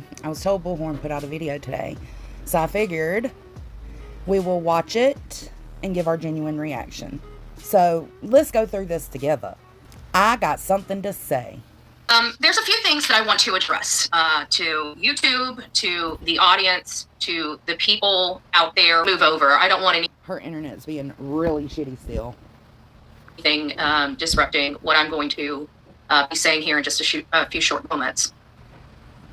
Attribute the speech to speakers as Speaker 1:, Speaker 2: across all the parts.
Speaker 1: So I was told Bullhorn put out a video today. So I figured we will watch it and give our genuine reaction. So let's go through this together. I got something to say.
Speaker 2: There's a few things that I want to address to YouTube, to the audience, to the people out there. Move over. I don't want
Speaker 1: Her internet's being really shitty still.
Speaker 2: anything disrupting what I'm going to be saying here in just a few short moments.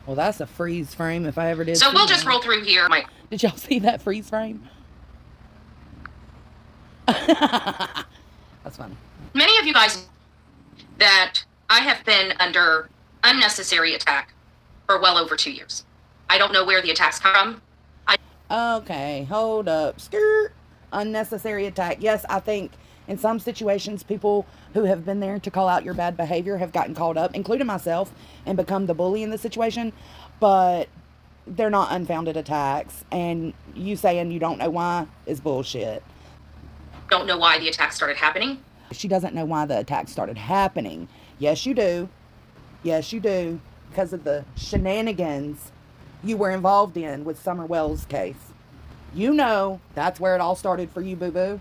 Speaker 1: Well, that's a freeze frame if I ever did.
Speaker 2: So we'll just roll through here.
Speaker 1: Did y'all see that freeze frame? That's funny.
Speaker 2: Many of you guys know that I have been under unnecessary attack for well over 2 years. I don't know where the attacks come from.
Speaker 1: Okay, hold up. Skirt. Unnecessary attack. Yes, I think in some situations, people who have been there to call out your bad behavior have gotten called up, including myself, and become the bully in the situation. But they're not unfounded attacks. And you saying you don't know why is bullshit.
Speaker 2: Don't know why the attack started happening.
Speaker 1: She doesn't know why the attack started happening. Yes, you do. Yes, you do. Because of the shenanigans you were involved in with Summer Wells' case. You know that's where it all started for you, boo-boo.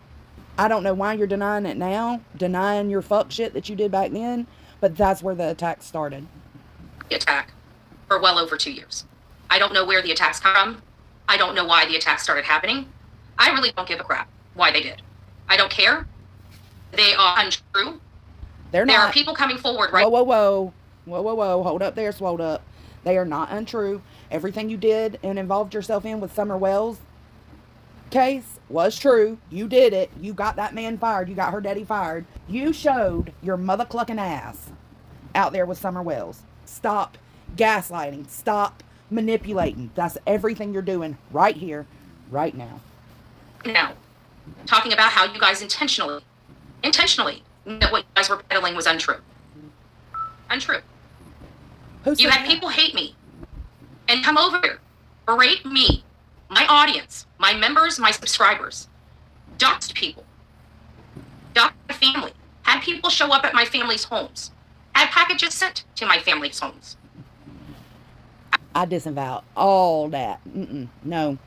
Speaker 1: I don't know why you're denying it now, denying your fuck shit that you did back then, but that's where the attack started.
Speaker 2: The attack for well over 2 years. I don't know where the attacks come from. I don't know why the attack started happening. I really don't give a crap why they did. I don't care. They are untrue.
Speaker 1: They're not.
Speaker 2: There are people coming forward right.
Speaker 1: Whoa. Hold up there, swolled up. They are not untrue. Everything you did and involved yourself in with Summer Wells' case was true. You did it. You got that man fired. You got her daddy fired. You showed your mother clucking ass out there with Summer Wells. Stop gaslighting. Stop manipulating. That's everything you're doing right here, right now.
Speaker 2: Now, talking about how you guys intentionally that what you guys were peddling was untrue. Untrue. You had people hate me and come over here, berate me, my audience, my members, my subscribers, doxed people, doxed my family, had people show up at my family's homes, had packages sent to my family's homes.
Speaker 1: I disavow all that. No.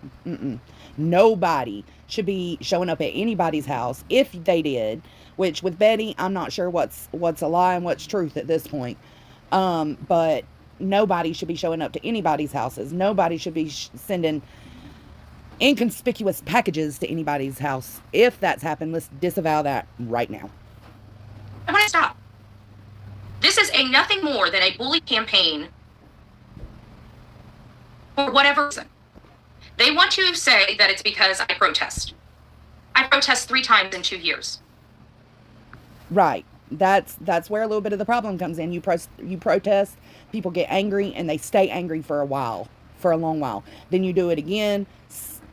Speaker 1: Nobody should be showing up at anybody's house. If they did, which with Betty, I'm not sure what's a lie and what's truth at this point. But nobody should be showing up to anybody's houses. Nobody should be sending inconspicuous packages to anybody's house. If that's happened, let's disavow that right now.
Speaker 2: I want to stop. This is nothing more than a bully campaign for whatever reason. They want to say that it's because I protest. I protest 3 times in 2 years.
Speaker 1: Right. That's where a little bit of the problem comes in. You protest, people get angry, and they stay angry for a long while. Then you do it again,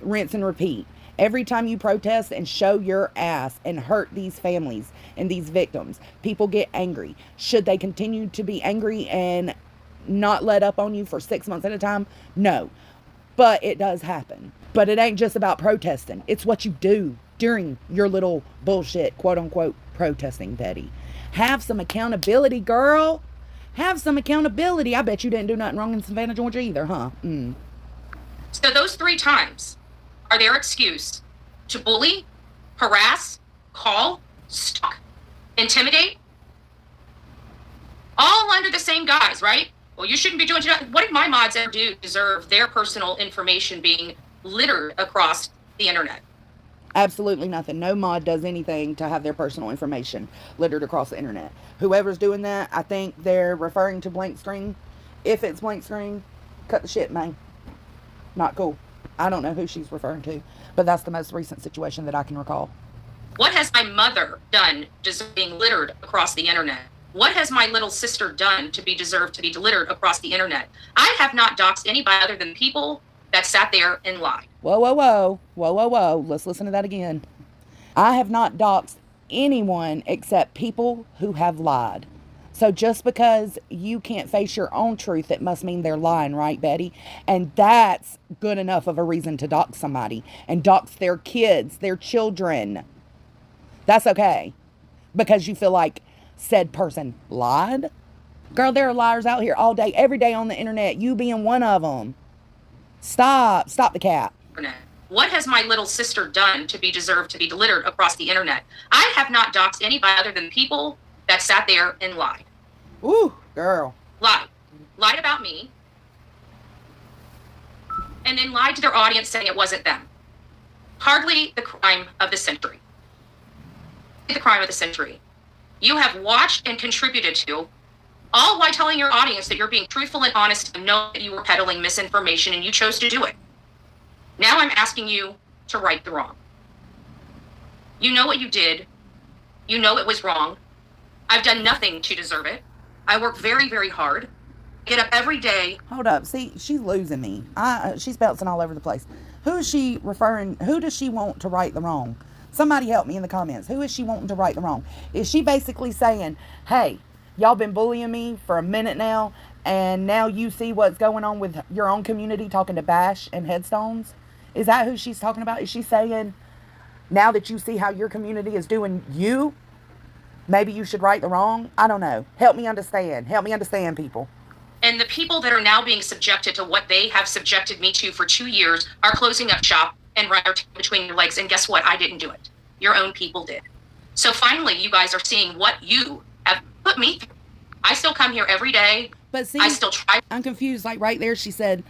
Speaker 1: rinse and repeat. Every time you protest and show your ass and hurt these families and these victims, people get angry. Should they continue to be angry and not let up on you for 6 months at a time? No. But it does happen. But it ain't just about protesting. It's what you do during your little bullshit, quote unquote, protesting, Betty. Have some accountability, girl. Have some accountability. I bet you didn't do nothing wrong in Savannah, Georgia either, huh?
Speaker 2: So those 3 times are their excuse to bully, harass, call, stalk, intimidate. All under the same guise, right? Well, you shouldn't be doing that. What did my mods ever do to deserve their personal information being littered across the internet?
Speaker 1: Absolutely nothing. No mod does anything to have their personal information littered across the internet. Whoever's doing that, I think they're referring to Blank Screen. If it's Blank Screen, cut the shit, man. Not cool. I don't know who she's referring to, but that's the most recent situation that I can recall.
Speaker 2: What has my mother done deserve being littered across the internet? What has my little sister done to be deserved to be littered across the internet? I have not doxed anybody other than people that sat there and lied.
Speaker 1: Whoa. Let's listen to that again. I have not doxed anyone except people who have lied. So just because you can't face your own truth, it must mean they're lying, right, Betty? And that's good enough of a reason to dox somebody and dox their kids, their children. That's okay. Because you feel like said person lied. Girl, there are liars out here all day, every day on the internet. You being one of them. Stop the cap.
Speaker 2: What has my little sister done to be deserved to be littered across the internet? I have not doxed anybody other than people that sat there and lied.
Speaker 1: Ooh, girl.
Speaker 2: Lied about me. And then lied to their audience saying it wasn't them. Hardly the crime of the century. The crime of the century. You have watched and contributed to, all while telling your audience that you're being truthful and honest and know that you were peddling misinformation and you chose to do it. Now I'm asking you to right the wrong. You know what you did. You know it was wrong. I've done nothing to deserve it. I work very, very hard. Get up every day.
Speaker 1: Hold up. See, she's losing me. She's bouncing all over the place. Who is she referring? Who does she want to right the wrong? Somebody help me in the comments. Who is she wanting to right the wrong? Is she basically saying, hey, y'all been bullying me for a minute now, and now you see what's going on with your own community, talking to Bash and Headstones? Is that who she's talking about? Is she saying, now that you see how your community is doing you, maybe you should right the wrong? I don't know. Help me understand. Help me understand, people.
Speaker 2: And the people that are now being subjected to what they have subjected me to for 2 years are closing up shop and right their tail between your legs. And guess what? I didn't do it. Your own people did. So finally, you guys are seeing what you have put me through. I still come here every day.
Speaker 1: But see,
Speaker 2: I still try.
Speaker 1: I'm confused. Like right there, she said,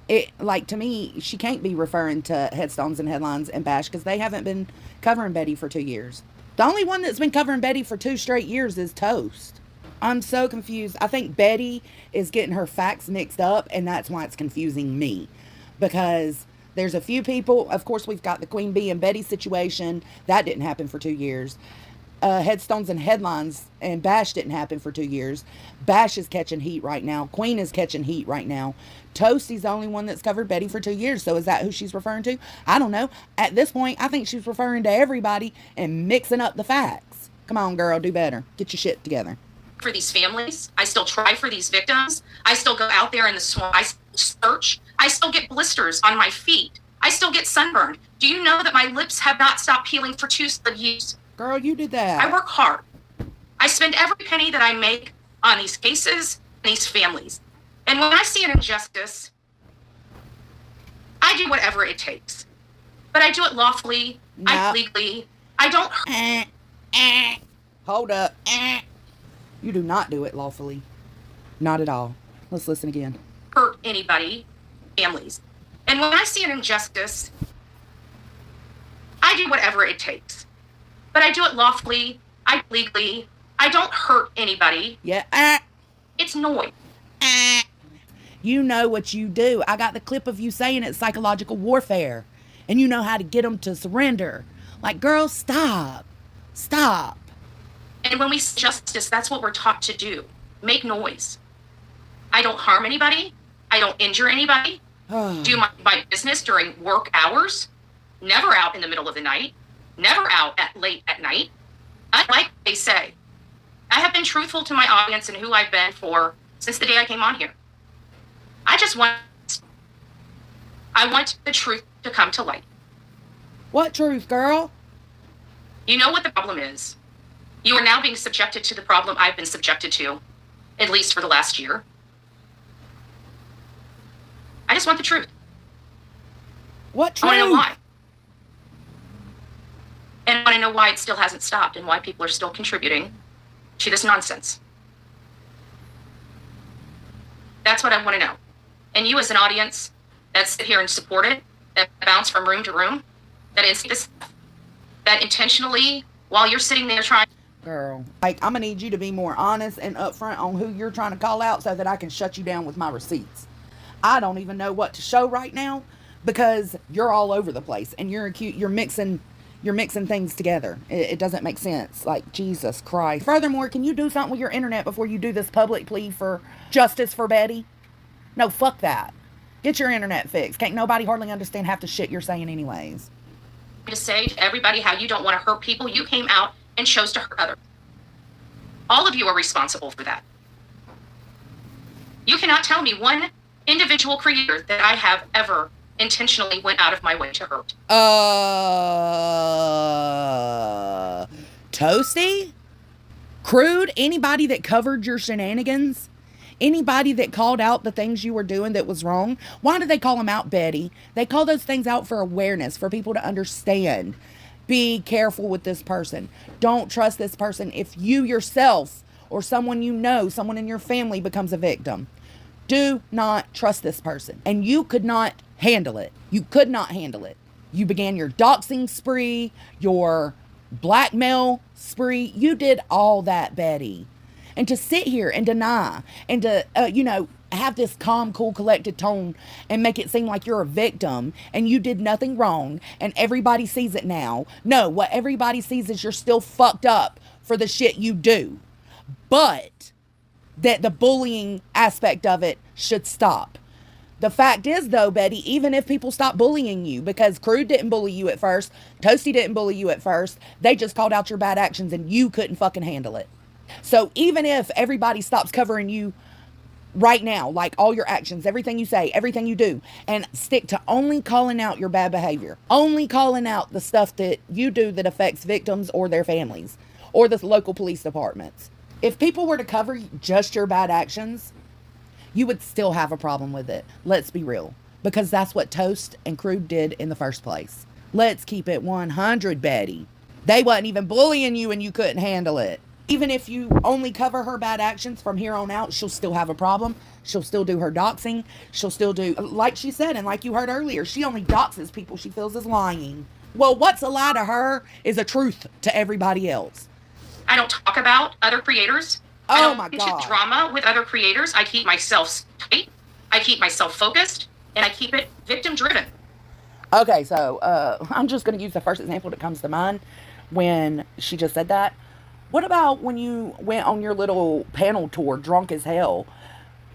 Speaker 1: it. Like to me, she can't be referring to Headstones and Headlines and Bash because they haven't been covering Betty for 2 years. The only one that's been covering Betty for 2 straight years is Toast. I'm so confused. I think Betty is getting her facts mixed up, and that's why it's confusing me. Because there's a few people, of course, we've got the Queen Bee and Betty situation. That didn't happen for 2 years. Headstones and Headlines and Bash didn't happen for 2 years. Bash is catching heat right now. Queen is catching heat right now. Toasty's the only one that's covered Betty for 2 years. So is that who she's referring to? I don't know. At this point, I think she's referring to everybody and mixing up the facts. Come on, girl, do better. Get your shit together.
Speaker 2: For these families, I still try for these victims. I still go out there in the swamp. I search. I still get blisters on my feet. I still get sunburned. Do you know that my lips have not stopped peeling for 2 solid years?
Speaker 1: Girl, you did that.
Speaker 2: I work hard. I spend every penny that I make on these cases and these families. And when I see an injustice, I do whatever it takes. But I do it lawfully. No. I legally. I don't.
Speaker 1: Hold up. You do not do it lawfully. Not at all. Let's listen again.
Speaker 2: Hurt anybody, families. And when I see an injustice, I do whatever it takes. But I do it lawfully. I legally. I don't hurt anybody.
Speaker 1: Yeah.
Speaker 2: It's noise.
Speaker 1: You know what you do. I got the clip of you saying it's psychological warfare. And you know how to get them to surrender. Like, girl, stop. Stop.
Speaker 2: And when we see justice, that's what we're taught to do. Make noise. I don't harm anybody. I don't injure anybody. Do my business during work hours. Never out in the middle of the night. Never out late at night. Like they say, I have been truthful to my audience and who I've been for since the day I came on here. I want the truth to come to light.
Speaker 1: What truth, girl?
Speaker 2: You know what the problem is. You are now being subjected to the problem I've been subjected to, at least for the last year. I just want the truth.
Speaker 1: What truth?
Speaker 2: I want to know why. And I want to know why it still hasn't stopped and why people are still contributing to this nonsense. That's what I want to know. And you as an audience that sit here and support it, that bounce from room to room, that intentionally, while you're sitting there trying...
Speaker 1: Girl, like, I'm going to need you to be more honest and upfront on who you're trying to call out so that I can shut you down with my receipts. I don't even know what to show right now because you're all over the place and you're mixing things together. It doesn't make sense. Like, Jesus Christ. Furthermore, can you do something with your internet before you do this public plea for justice for Betty? No, fuck that. Get your internet fixed. Can't nobody hardly understand half the shit you're saying anyways.
Speaker 2: To say to everybody how you don't want to hurt people, you came out and chose to hurt others. All of you are responsible for that. You cannot tell me one individual creator that I have ever intentionally went out of my way to hurt.
Speaker 1: Toasty? Crude? Anybody that covered your shenanigans Anybody that called out the things you were doing that was wrong, why did they call them out, Betty? They call those things out for awareness, for people to understand. Be careful with this person. Don't trust this person if you yourself or someone you know, someone in your family becomes a victim. Do not trust this person. And you could not handle it. You could not handle it. You began your doxing spree, your blackmail spree. You did all that, Betty. And to sit here and deny and to, have this calm, cool, collected tone and make it seem like you're a victim and you did nothing wrong and everybody sees it now. No, what everybody sees is you're still fucked up for the shit you do. But that the bullying aspect of it should stop. The fact is, though, Betty, even if people stop bullying you, because Crude didn't bully you at first, Toasty didn't bully you at first, they just called out your bad actions and you couldn't fucking handle it. So even if everybody stops covering you right now, like all your actions, everything you say, everything you do, and stick to only calling out your bad behavior, only calling out the stuff that you do that affects victims or their families or the local police departments. If people were to cover just your bad actions, you would still have a problem with it. Let's be real. Because that's what Toast and Crude did in the first place. Let's keep it 100, Betty. They wasn't even bullying you and you couldn't handle it. Even if you only cover her bad actions from here on out, she'll still have a problem. She'll still do her doxing. She'll still do, like she said, and like you heard earlier, she only doxes people she feels is lying. Well, what's a lie to her is a truth to everybody else.
Speaker 2: I don't talk about other creators.
Speaker 1: Oh my God.
Speaker 2: I don't get drama with other creators. I keep myself tight. I keep myself focused. And I keep it victim driven.
Speaker 1: Okay, so I'm just going to use the first example that comes to mind when she just said that. What about when you went on your little panel tour drunk as hell,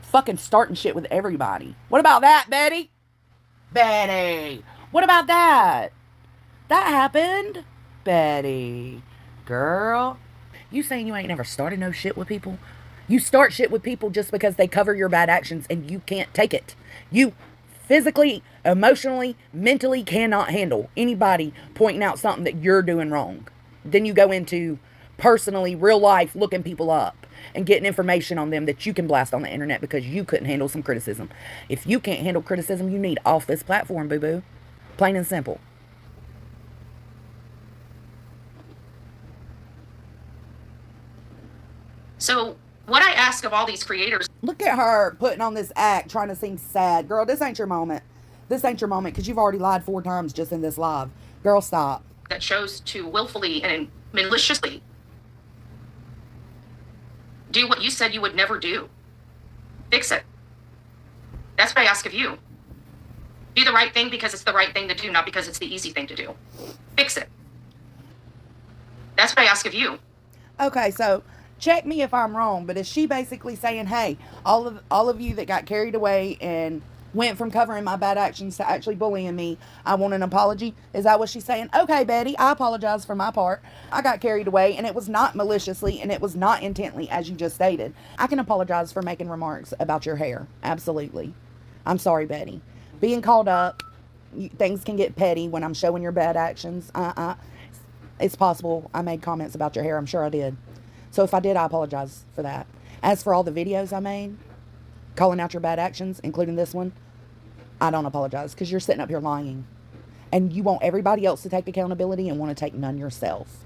Speaker 1: fucking starting shit with everybody? What about that, Betty? Betty! What about that? That happened? Betty. Girl. You saying you ain't never started no shit with people? You start shit with people just because they cover your bad actions and you can't take it. You physically, emotionally, mentally cannot handle anybody pointing out something that you're doing wrong. Then you go into personally, real life, looking people up and getting information on them that you can blast on the internet because you couldn't handle some criticism. If you can't handle criticism, you need off this platform, boo-boo. Plain and simple.
Speaker 2: So what I ask of all these creators...
Speaker 1: Look at her putting on this act, trying to seem sad. Girl, this ain't your moment. This ain't your moment because you've already lied 4 times just in this live. Girl, stop.
Speaker 2: ...that chose to willfully and maliciously do what you said you would never do. Fix it. That's what I ask of you. Do the right thing because it's the right thing to do, not because it's the easy thing to do. Fix it. That's what I ask of you.
Speaker 1: Okay, so check me if I'm wrong, but is she basically saying, hey, all of you that got carried away and went from covering my bad actions to actually bullying me, I want an apology? Is that what she's saying? Okay, Betty, I apologize for my part. I got carried away and it was not maliciously and it was not intently, as you just stated. I can apologize for making remarks about your hair. Absolutely. I'm sorry, Betty. Being called up, things can get petty when I'm showing your bad actions. It's possible I made comments about your hair. I'm sure I did. So if I did, I apologize for that. As for all the videos I made, calling out your bad actions, including this one, I don't apologize because you're sitting up here lying. And you want everybody else to take accountability and want to take none yourself.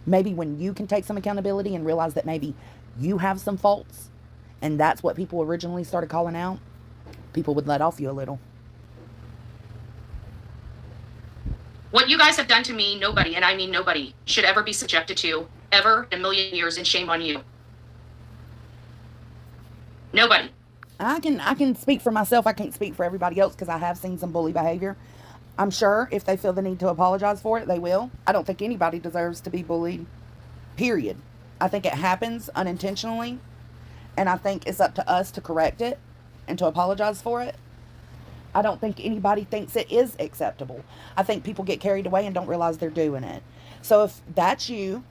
Speaker 1: Maybe when you can take some accountability and realize that maybe you have some faults, and that's what people originally started calling out, people would let off you a little.
Speaker 2: What you guys have done to me, nobody, and I mean nobody, should ever be subjected to, ever in a million years, and shame on you. Nobody.
Speaker 1: I can speak for myself. I can't speak for everybody else because I have seen some bully behavior. I'm sure if they feel the need to apologize for it, they will. I don't think anybody deserves to be bullied, period. I think it happens unintentionally, and I think it's up to us to correct it and to apologize for it. I don't think anybody thinks it is acceptable. I think people get carried away and don't realize they're doing it. So if that's you,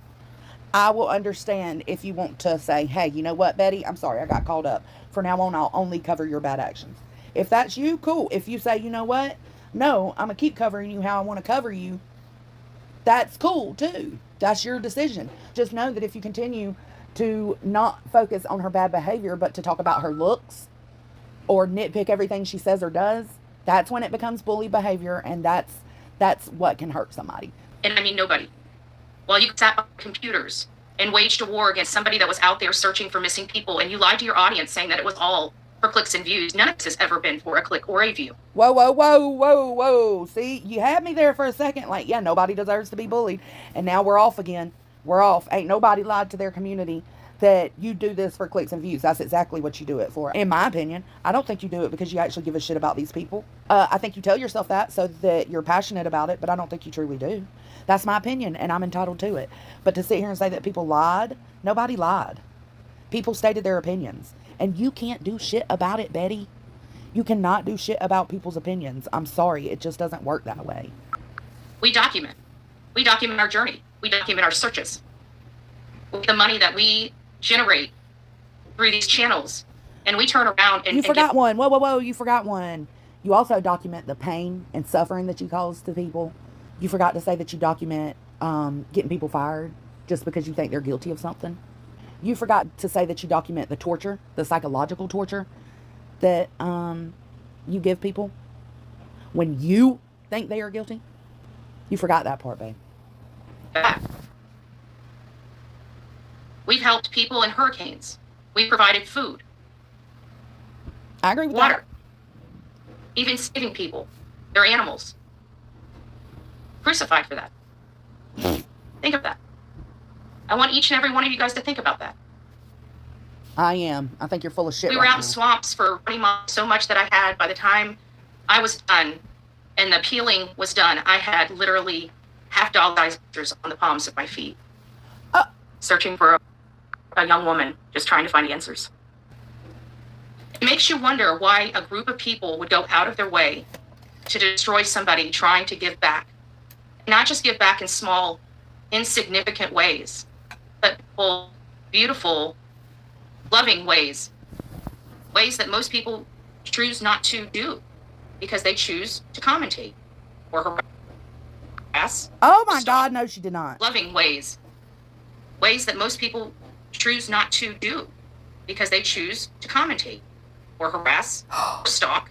Speaker 1: I will understand if you want to say, hey, you know what, Betty? I'm sorry, I got called up. From now on, I'll only cover your bad actions. If that's you, cool. If you say, you know what? No, I'm going to keep covering you how I want to cover you. That's cool, too. That's your decision. Just know that if you continue to not focus on her bad behavior, but to talk about her looks or nitpick everything she says or does, that's when it becomes bully behavior, and that's what can hurt somebody.
Speaker 2: And I mean nobody. While you sat on computers and waged a war against somebody that was out there searching for missing people, and you lied to your audience saying that it was all for clicks and views. None of this has ever been for a click or a view.
Speaker 1: Whoa. See, you had me there for a second. Like, yeah, nobody deserves to be bullied. And now we're off again. We're off. Ain't nobody lied to their community that you do this for clicks and views. That's exactly what you do it for. In my opinion, I don't think you do it because you actually give a shit about these people. I think you tell yourself that so that you're passionate about it, but I don't think you truly do. That's my opinion, and I'm entitled to it. But to sit here and say that people lied, nobody lied. People stated their opinions. And you can't do shit about it, Betty. You cannot do shit about people's opinions. I'm sorry. It just doesn't work that way.
Speaker 2: We document. We document our journey. We document our searches. With the money that we generate through these channels. And we turn around and...
Speaker 1: You forgot one. Whoa. You forgot one. You also document the pain and suffering that you cause to people. You forgot to say that you document getting people fired just because you think they're guilty of something. You forgot to say that you document the torture, the psychological torture that you give people when you think they are guilty. You forgot that part, babe.
Speaker 2: We've helped people in hurricanes. We provided food.
Speaker 1: I agree with
Speaker 2: water.
Speaker 1: that.
Speaker 2: Even saving people, their animals. Crucified for that. Think of that. I want each and every one of you guys to think about that.
Speaker 1: I am. I think you're full of shit.
Speaker 2: We were out in swamps for 20 months, so much that I had, by the time I was done and the peeling was done, I had literally half-dolled eyes on the palms of my feet. Searching for a young woman, just trying to find answers. It makes you wonder why a group of people would go out of their way to destroy somebody trying to give back. Not just give back in small, insignificant ways, but beautiful, loving ways. Ways that most people choose not to do because they choose to commentate or harass.
Speaker 1: Oh my God, no, she did not.
Speaker 2: Loving ways. Ways that most people choose not to do because they choose to commentate or harass or stalk.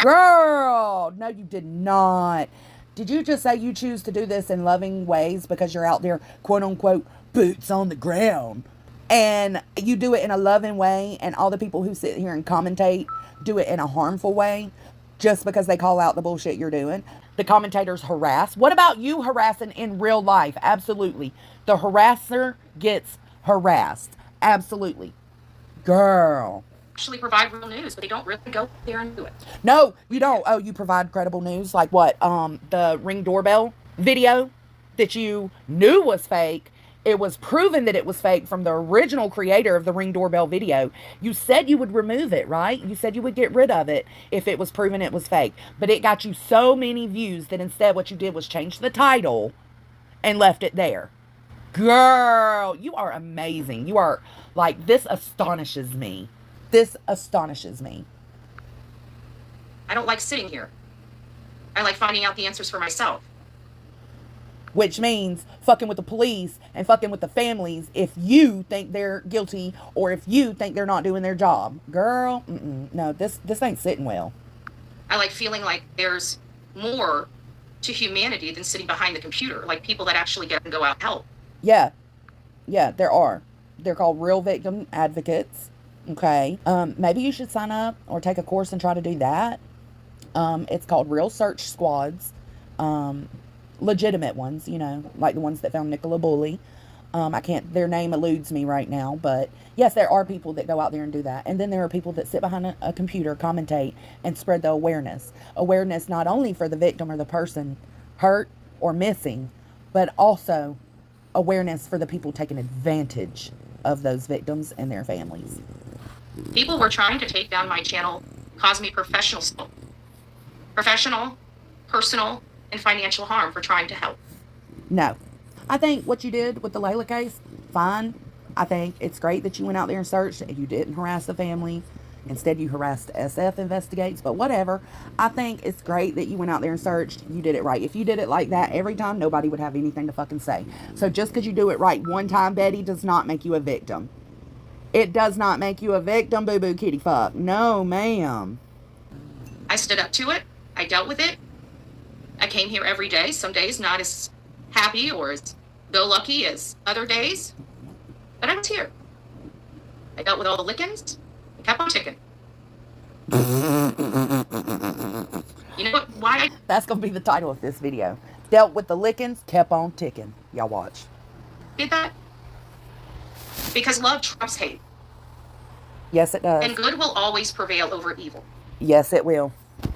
Speaker 1: Girl, no, you did not. Did you just say you choose to do this in loving ways because you're out there, quote unquote, boots on the ground? And you do it in a loving way, and all the people who sit here and commentate do it in a harmful way just because they call out the bullshit you're doing? The commentators harass. What about you harassing in real life? Absolutely. The harasser gets harassed. Absolutely. Girl.
Speaker 2: Actually provide real news, but they don't really go there and do it.
Speaker 1: No, you don't. Oh, you provide credible news? Like what? The Ring doorbell video that you knew was fake. It was proven that it was fake from the original creator of the Ring doorbell video. You said you would remove it, right? You said you would get rid of it if it was proven it was fake. But it got you so many views that instead what you did was change the title and left it there. Girl, you are amazing. You are like, this astonishes me. This astonishes me.
Speaker 2: I don't like sitting here. I like finding out the answers for myself.
Speaker 1: Which means fucking with the police and fucking with the families if you think they're guilty or if you think they're not doing their job. Girl, no, this ain't sitting well.
Speaker 2: I like feeling like there's more to humanity than sitting behind the computer. Like people that actually get and go out and help.
Speaker 1: Yeah, there are. They're called real victim advocates. Okay. Maybe you should sign up or take a course and try to do that. It's called Real Search Squads. Legitimate ones, you know, like the ones that found Nicola Bully. Their name eludes me right now, but yes, there are people that go out there and do that. And then there are people that sit behind a computer, commentate, and spread the awareness. Awareness not only for the victim or the person hurt or missing, but also awareness for the people taking advantage of those victims and their families.
Speaker 2: People were trying to take down my channel, cause me professional, personal, and financial harm for trying to help.
Speaker 1: No. I think what you did with the Layla case, fine. I think it's great that you went out there and searched and you didn't harass the family. Instead, you harassed SF investigates, but whatever. I think it's great that you went out there and searched. You did it right. If you did it like that every time, nobody would have anything to fucking say. So just because you do it right one time, Betty, does not make you a victim. It does not make you a victim, boo-boo kitty fuck. No, ma'am.
Speaker 2: I stood up to it. I dealt with it. I came here every day. Some days not as happy or as go-lucky as other days. But I was here. I dealt with all the lickings and kept on ticking. You know what? Why?
Speaker 1: That's going to be the title of this video. Dealt with the lickings, kept on ticking. Y'all watch.
Speaker 2: Did that? Because love trumps hate.
Speaker 1: Yes, it does.
Speaker 2: And good will always prevail over evil.
Speaker 1: Yes, it will.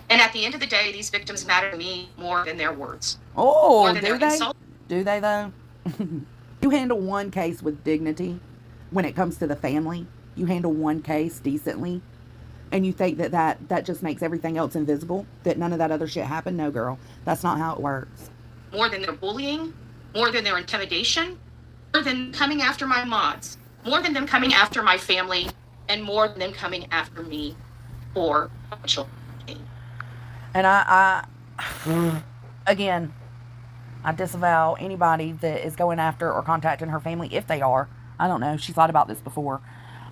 Speaker 2: And at the end of the day, these victims matter to me more than their words.
Speaker 1: Oh, do they? Do they, though? You handle one case with dignity when it comes to the family. You handle one case decently. And you think that just makes everything else invisible? That none of that other shit happened? No, girl. That's not how it works.
Speaker 2: More than their bullying, more than their intimidation, more than coming after my mods, more than them coming after my family, and more than them coming after me for children.
Speaker 1: And again, I disavow anybody that is going after or contacting her family, if they are. I don't know. She's thought about this before.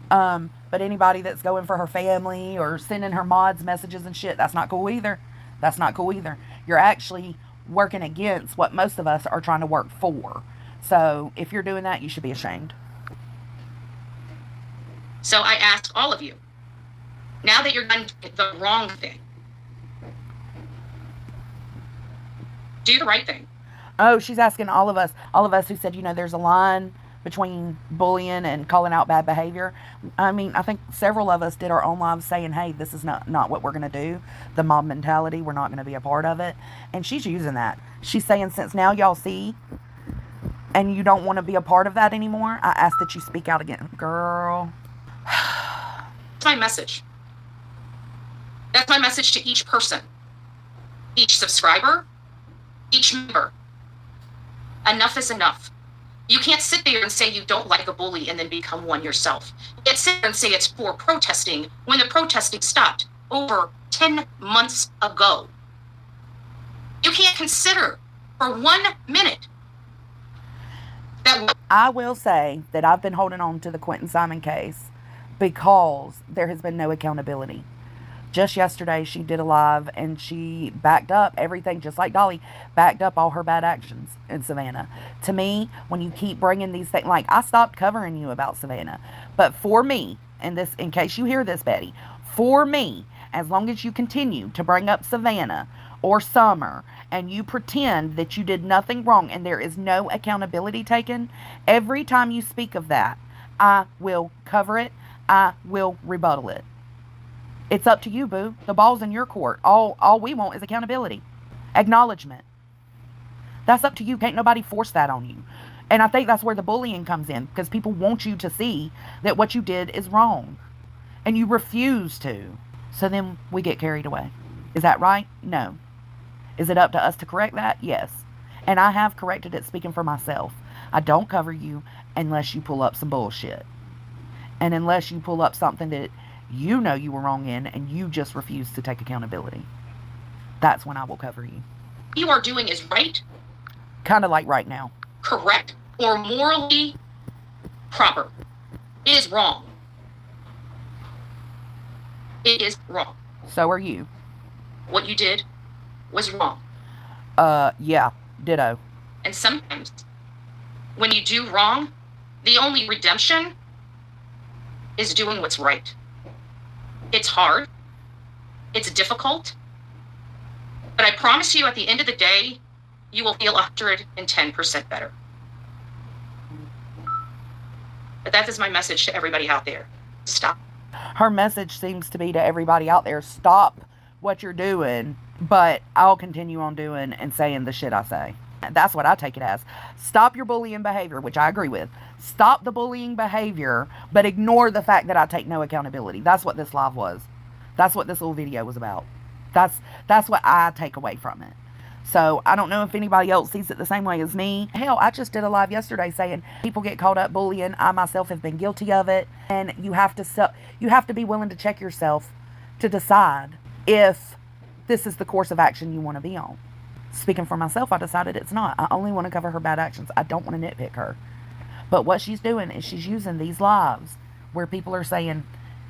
Speaker 1: But anybody that's going for her family or sending her mods messages and shit, that's not cool either. That's not cool either. You're actually working against what most of us are trying to work for. So if you're doing that, you should be ashamed.
Speaker 2: So I ask all of you, now that you're done the wrong thing, do the right thing.
Speaker 1: Oh, she's asking all of us who said, there's a line between bullying and calling out bad behavior. I mean, I think several of us did our own lives saying, hey, this is not what we're going to do. The mob mentality, we're not going to be a part of it. And she's using that. She's saying, since now y'all see and you don't want to be a part of that anymore, I ask that you speak out again. Girl.
Speaker 2: That's my message. That's my message to each person, each subscriber, each member. Enough is enough. You can't sit there and say you don't like a bully and then become one yourself. You can't sit there and say it's for protesting when the protesting stopped over 10 months ago. You can't consider for 1 minute that.
Speaker 1: I will say that I've been holding on to the Quentin Simon case because there has been no accountability. Just yesterday, she did a live and she backed up everything, just like Dolly, backed up all her bad actions in Savannah. To me, when you keep bringing these things, like I stopped covering you about Savannah, but for me, and this, in case you hear this, Betty, for me, as long as you continue to bring up Savannah or Summer and you pretend that you did nothing wrong and there is no accountability taken, every time you speak of that, I will cover it. I will rebuttal it. It's up to you, boo. The ball's in your court. All we want is accountability. Acknowledgement. That's up to you. Can't nobody force that on you. And I think that's where the bullying comes in, because people want you to see that what you did is wrong. And you refuse to. So then we get carried away. Is that right? No. Is it up to us to correct that? Yes. And I have corrected it, speaking for myself. I don't cover you unless you pull up some bullshit. And unless you pull up something that you know you were wrong in and you just refuse to take accountability. That's when I will cover you.
Speaker 2: You are doing is right.
Speaker 1: Kind of like right now.
Speaker 2: Correct. Or morally proper. It is wrong. It is wrong.
Speaker 1: So are you.
Speaker 2: What you did was wrong.
Speaker 1: Yeah. Ditto.
Speaker 2: And sometimes when you do wrong, the only redemption is doing what's right. It's hard. It's difficult. But I promise you, at the end of the day, you will feel 110% better. But that is my message to everybody out there. Stop.
Speaker 1: Her message seems to be to everybody out there, stop what you're doing, but I'll continue on doing and saying the shit I say. That's what I take it as. Stop your bullying behavior, which I agree with. Stop the bullying behavior, but ignore the fact that I take no accountability. That's what this live was. That's what this little video was about. That's what I take away from it. So I don't know if anybody else sees it the same way as me. Hell, I just did a live yesterday saying people get caught up bullying. I myself have been guilty of it. And you have to be willing to check yourself to decide if this is the course of action you want to be on. Speaking for myself, I decided it's not. I only want to cover her bad actions. I don't want to nitpick her. But what she's doing is she's using these lives where people are saying,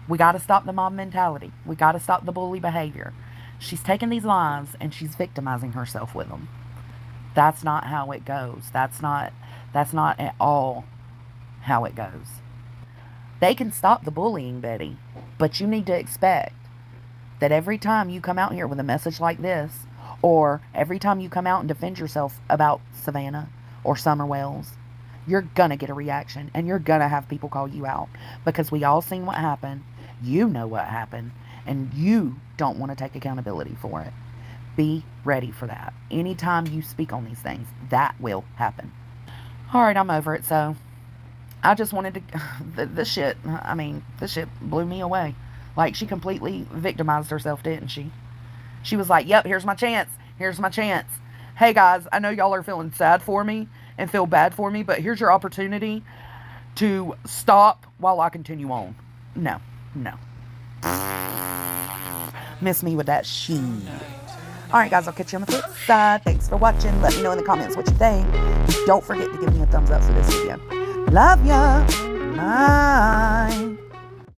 Speaker 1: we got to stop the mob mentality. We got to stop the bully behavior. She's taking these lives and she's victimizing herself with them. That's not how it goes. That's not at all how it goes. They can stop the bullying, Betty, but you need to expect that every time you come out here with a message like this, or every time you come out and defend yourself about Savannah or Summer Wells, you're gonna get a reaction and you're gonna have people call you out, because we all seen what happened. You know what happened, and you don't want to take accountability for it. Be ready for that. Anytime you speak on these things, that will happen. All right, I'm over it. So I just wanted to, this shit blew me away. Like, she completely victimized herself, didn't she? She was like, yep, here's my chance. Here's my chance. Hey guys, I know y'all are feeling sad for me and feel bad for me, but here's your opportunity to stop while I continue on. No. Miss me with that sheen. Alright guys, I'll catch you on the flip side. Thanks for watching. Let me know in the comments what you think. Don't forget to give me a thumbs up for this video. Love ya. Bye.